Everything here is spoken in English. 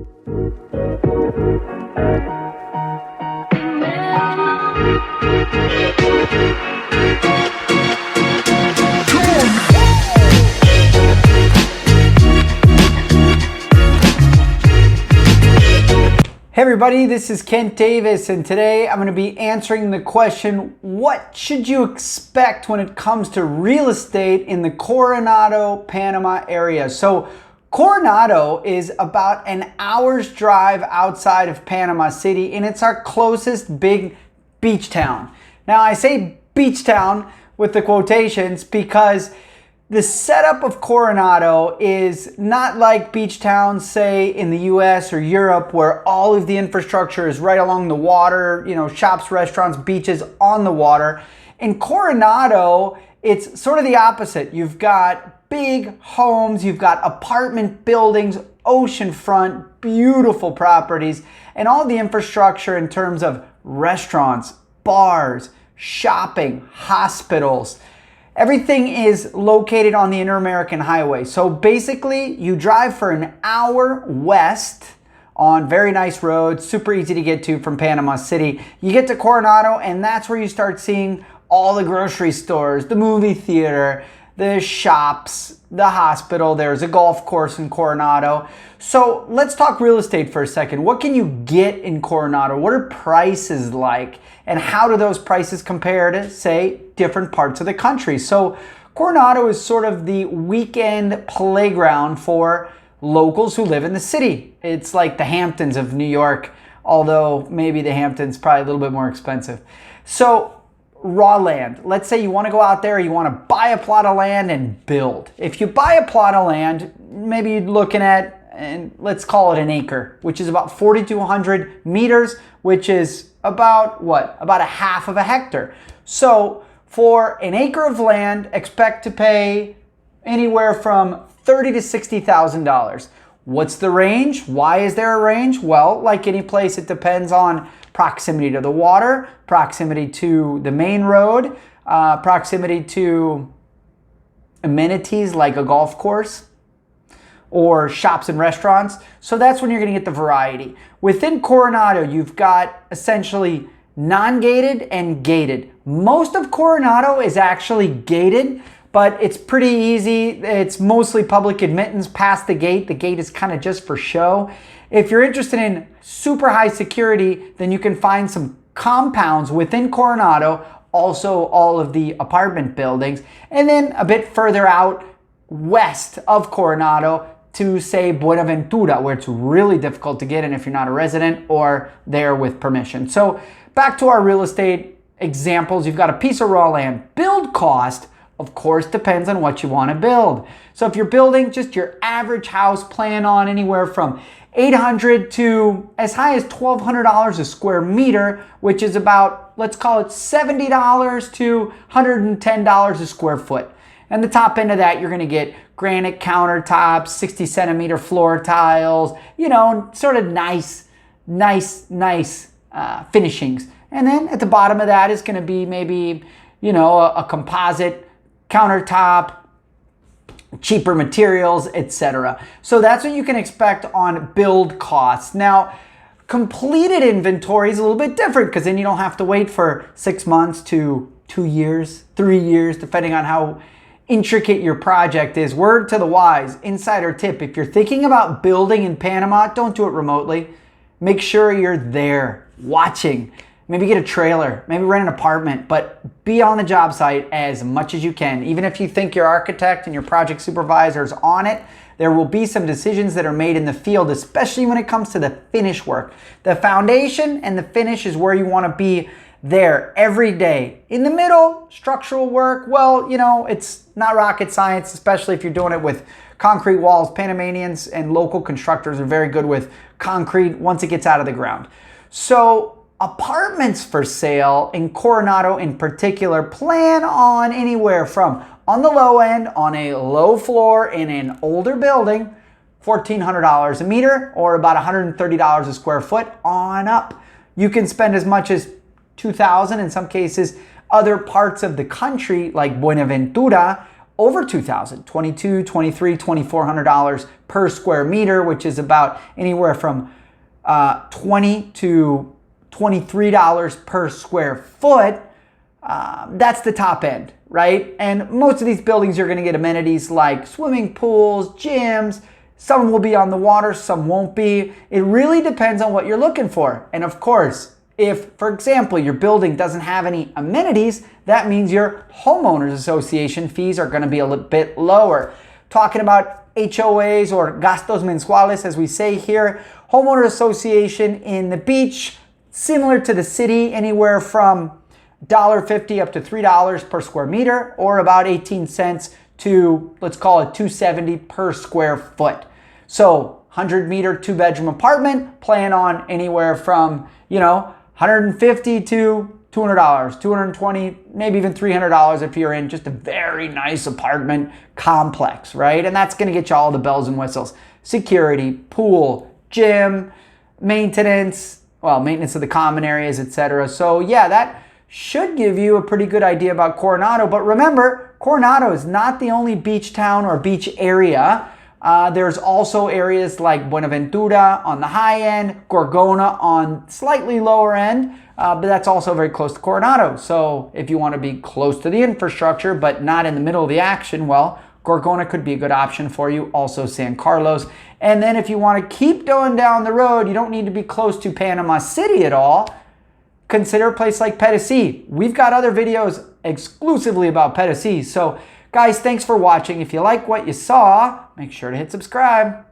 Hey everybody, this is Kent Davis, and today I'm going to be answering the question, what should you expect when it comes to real estate in the Coronado, Panama area? So Coronado is about an hour's drive outside of Panama City, and it's our closest big beach town. Now I say beach town with the quotations because the setup of Coronado is not like beach towns, say, in the US or Europe, where all of the infrastructure is right along the water, shops, restaurants, beaches on the water. In Coronado, it's sort of the opposite. You've got big homes, you've got apartment buildings, oceanfront, beautiful properties, and all the infrastructure in terms of restaurants, bars, shopping, hospitals. Everything is located on the Inter-American Highway. So basically, you drive for an hour west on very nice roads, super easy to get to from Panama City. You get to Coronado, and that's where you start seeing all the grocery stores, the movie theater, the shops, the hospital. There's a golf course in Coronado. So let's talk real estate for a second. What can you get in Coronado? What are prices like? And how do those prices compare to, say, different parts of the country? So Coronado is sort of the weekend playground for locals who live in the city. It's like the Hamptons of New York, although maybe the Hamptons probably a little bit more expensive. So raw land. Let's say you want to go out there, you want to buy a plot of land and build. If you buy a plot of land, maybe you're looking at, and let's call it an acre, which is about 4,200 meters, which is about what? About a half of a hectare. So for an acre of land, expect to pay anywhere from $30,000 to $60,000. What's the range? Why is there a range? Well, like any place, it depends on proximity to the water, proximity to the main road, proximity to amenities like a golf course or shops and restaurants. So that's when you're going to get the variety. Within Coronado, you've got essentially non-gated and gated. Most of Coronado is actually gated, but it's pretty easy. It's mostly public admittance past the gate. The gate is kind of just for show. If you're interested in super high security, then you can find some compounds within Coronado, also all of the apartment buildings, and then a bit further out west of Coronado to, say, Buenaventura, where it's really difficult to get in if you're not a resident or there with permission. So back to our real estate examples. You've got a piece of raw land. Build cost, of course, depends on what you want to build. So if you're building just your average house, plan on anywhere from $800 to as high as $1,200 a square meter, which is about, let's call it $70 to $110 a square foot. And the top end of that, you're going to get granite countertops, 60 centimeter floor tiles, sort of nice finishings. And then at the bottom of that is going to be maybe, a composite countertop, cheaper materials, etc. So that's what you can expect on build costs. Now, completed inventory is a little bit different because then you don't have to wait for 6 months to 2 years, 3 years, depending on how intricate your project is. Word to the wise, insider tip, if you're thinking about building in Panama, don't do it remotely. Make sure you're there watching. Maybe get a trailer, maybe rent an apartment, but be on the job site as much as you can. Even if you think your architect and your project supervisor is on it, there will be some decisions that are made in the field, especially when it comes to the finish work. The foundation and the finish is where you want to be there every day. In the middle, structural work, well, it's not rocket science, especially if you're doing it with concrete walls. Panamanians and local constructors are very good with concrete once it gets out of the ground. So apartments for sale in Coronado in particular, plan on anywhere from, on the low end, on a low floor in an older building, $1,400 a meter or about $130 a square foot on up. You can spend as much as $2,000 in some cases. Other parts of the country like Buenaventura over $2,000, $2,200, $2,300, $2,400 per square meter, which is about anywhere from $20 to $23 per square foot. That's the top end, right? And most of these buildings, you're going to get amenities like swimming pools, gyms. Some will be on the water, some won't be. It really depends on what you're looking for. And of course, if, for example, your building doesn't have any amenities, that means your homeowners association fees are going to be a little bit lower. Talking about HOAs or gastos mensuales, as we say here, homeowner association in the beach, similar to the city, anywhere from $1.50 up to $3 per square meter, or about 18 cents to, let's call it $2.70 per square foot. So 100-meter, 2-bedroom apartment, plan on anywhere from, $150 to $200, $220, maybe even $300 if you're in just a very nice apartment complex, right? And that's going to get you all the bells and whistles. Security, pool, gym, maintenance of the common areas, etc. So yeah, that should give you a pretty good idea about Coronado. But remember, Coronado is not the only beach town or beach area. There's also areas like Buenaventura on the high end, Gorgona on slightly lower end, but that's also very close to Coronado. So if you want to be close to the infrastructure but not in the middle of the action, well, Gorgona could be a good option for you. Also San Carlos. And then if you want to keep going down the road, you don't need to be close to Panama City at all. Consider a place like Pedesí. We've got other videos exclusively about Pedesí. So guys, thanks for watching. If you like what you saw, make sure to hit subscribe.